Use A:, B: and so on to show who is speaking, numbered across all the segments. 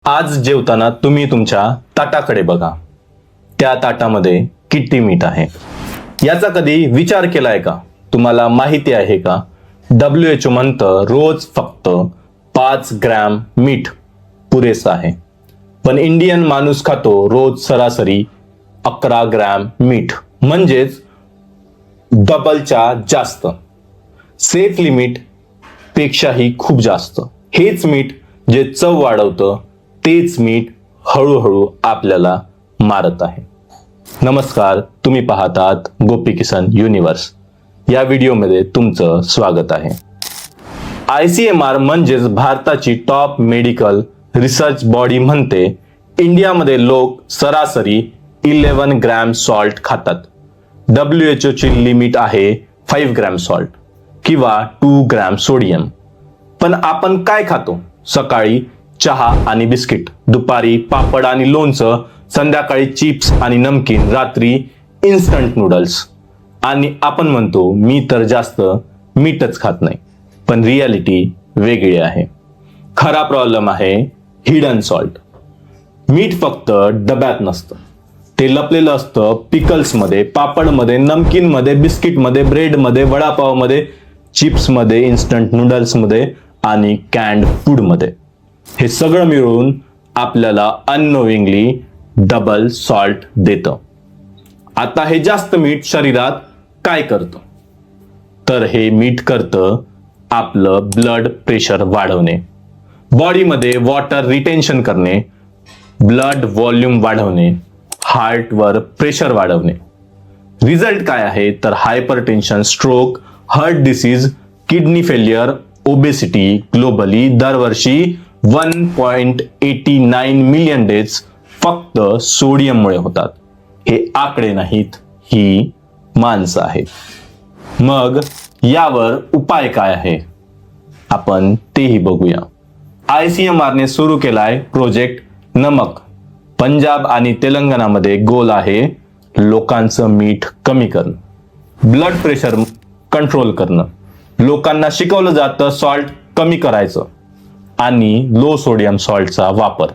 A: आज जेवताना तुम्ही तुमच्या ताटाकडे बघा. त्या ताटामध्ये किती मीठ आहे याचा कधी विचार केलाय का? तुम्हाला माहिती आहे का, WHO म्हणतं रोज फक्त 5 ग्रॅम मीठ पुरेसं आहे, पण इंडियन माणूस खातो रोज सरासरी 11 ग्रॅम मीठ, म्हणजेच डबलच्या जास्त. सेफ लिमिट पेक्षाही खूप जास्त. हेच मीठ जे चव वाढवतं, तेच मीठ हळूहळू आपल्याला मारत आहे. नमस्कार, तुम्ही पाहतात गोपी किसन युनिवर्स. या व्हिडिओमध्ये तुमचं स्वागत आहे. ICMR म्हणजेच भारताची टॉप मेडिकल रिसर्च बॉडी म्हणते, इंडियामध्ये लोक सरासरी 11 ग्रॅम सॉल्ट खातात. WHO ची लिमिट आहे 5 ग्रॅम सॉल्ट किंवा 2 ग्रॅम सोडियम. पण आपण काय खातो? सकाळी चहा आणि बिस्किट, दुपारी पापड आणि लोणचं, संध्याकाळी चिप्स आणि नमकीन, रात्री इन्स्टंट नूडल्स. आणि आपण म्हणतो मी तर जास्त मीठच खात नाही. पण रियालिटी वेगळी आहे. खरा प्रॉब्लेम आहे हिडन सॉल्ट. मीठ फक्त डब्यात नसतं, ते लपलेलं असतं पिकल्समध्ये, पापडमध्ये, नमकीनमध्ये, बिस्किटमध्ये, ब्रेडमध्ये, वडापावमध्ये, चिप्समध्ये, इन्स्टंट नूडल्समध्ये आणि कॅन्ड फूडमध्ये. हे सगळं मिळून आपल्याला अननोविंगली डबल सॉल्ट देतं. आता हे जास्त मीठ शरीरात काय करतं? तर हे मीठ करतं आपलं ब्लड प्रेशर वाढवणे, बॉडीमध्ये वॉटर रिटेन्शन करणे, ब्लड व्हॉल्यूम वाढवणे, हार्टवर प्रेशर वाढवणे. रिझल्ट काय आहे? तर hypertension, stroke, heart disease, kidney failure, obesity. Globally दरवर्षी 1.89 मिलियन डेथ्स फक्त सोडियममुळे होतात. हे आकडे नाहीत, ही माणसं आहेत. मग यावर उपाय काय आहे? आपण तेही बघूया. ICMR ने सुरू केलाय प्रोजेक्ट नमक. पंजाब आणि तेलंगणामध्ये गोल आहे लोकांचं मीठ कमी करणं, ब्लड प्रेशर कंट्रोल करणं. लोकांना शिकवलं जातं सॉल्ट कमी करायचं आणि लो सोडियम सॉल्टचा वापर.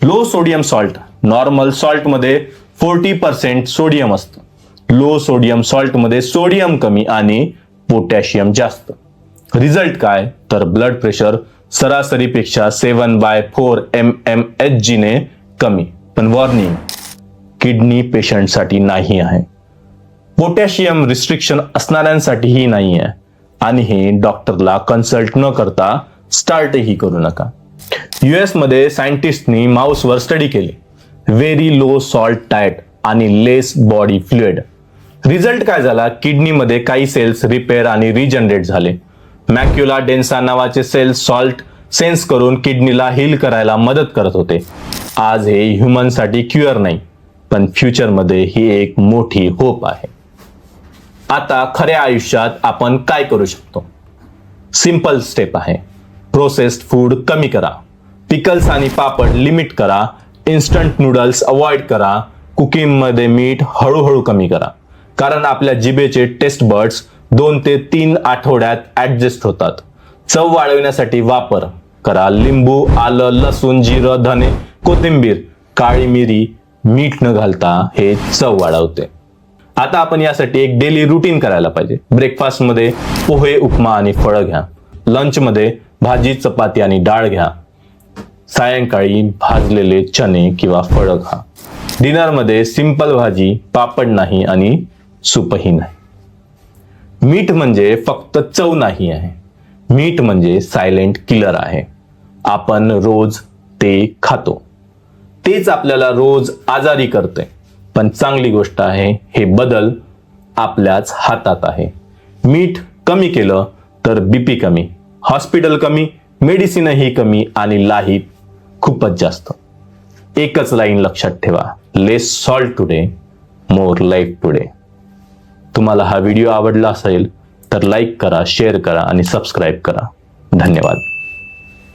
A: लो सोडियम सॉल्ट, नॉर्मल सॉल्टमध्ये 40% सोडियम असतं. लो सोडियम सॉल्टमध्ये सोडियम कमी आणि पोटॅशियम जास्त. रिझल्ट काय? तर ब्लड प्रेशर सरासरीपेक्षा 7/4 mmHg ने कमी. पण वॉर्निंग, किडनी पेशंटसाठी नाही आहे. पोटॅशियम रिस्ट्रिक्शन असणाऱ्यांसाठीही नाही आहे. आणि हे डॉक्टरला कन्सल्ट न करता स्टार्टही करू नका. US मध्ये सायंटिस्टनी माऊसवर स्टडी केली, व्हेरी लो सॉल्ट डाएट आणि लेस बॉडी फ्लुइड. रिझल्ट काय झाला? किडनीमध्ये काही सेल्स रिपेअर आणि रिजनरेट झाले. मॅक्युला डेन्सा नावाचे सेल्स सॉल्ट सेन्स करून किडनीला हील करायला मदत करत होते. आज हे ह्युमनसाठी क्युअर नाही, पण फ्युचरमध्ये ही एक मोठी होप आहे. आता खऱ्या आयुष्यात आपण काय करू शकतो? सिंपल स्टेप आहे. प्रोसेस्ड फूड कमी करा, पिकल्स आणि पापड लिमिट करा, इन्स्टंट नूडल्स अवॉइड करा, कुकिंगमध्ये मीठ हळूहळू कमी करा. कारण आपल्या जिभेचे टेस्ट बर्ड्स 2 ते 3 आठवड्यात ऍडजस्ट होतात. चव वाढवण्यासाठी वापर करा लिंबू, आलं, लसूण, जिरं, धने, कोथिंबीर, काळी मिरी. मीठ न घालता हे चव वाढवते. आता आपण यासाठी एक डेली रुटीन करायला पाहिजे. ब्रेकफास्टमध्ये पोहे, उपमा आणि फळं घ्या. लंचमध्ये भाजी, चपाती आणि डाळ घ्या. सायंकाळी भाजलेले चणे किंवा फळं खा. डिनरमध्ये सिंपल भाजी, पापड नाही आणि सूपही नाही. मीठ म्हणजे फक्त चव नाही आहे, मीठ म्हणजे सायलेंट किलर आहे. आपण रोज ते खातो, तेच आपल्याला रोज आजारी करते. पण चांगली गोष्ट आहे, हे बदल आपल्याच हातात आहे. मीठ कमी केलं तर बीपी कमी, हॉस्पिटल कमी, मेडिसिनही कमी आणि लाईफ खूपच जास्त. एकच लाईन लक्षात ठेवा, लेस सॉल्ट टुडे, मोर लाईफ टुडे. तुम्हाला हा व्हिडिओ आवडला असेल तर लाईक करा, शेअर करा आणि सबस्क्राईब करा. धन्यवाद.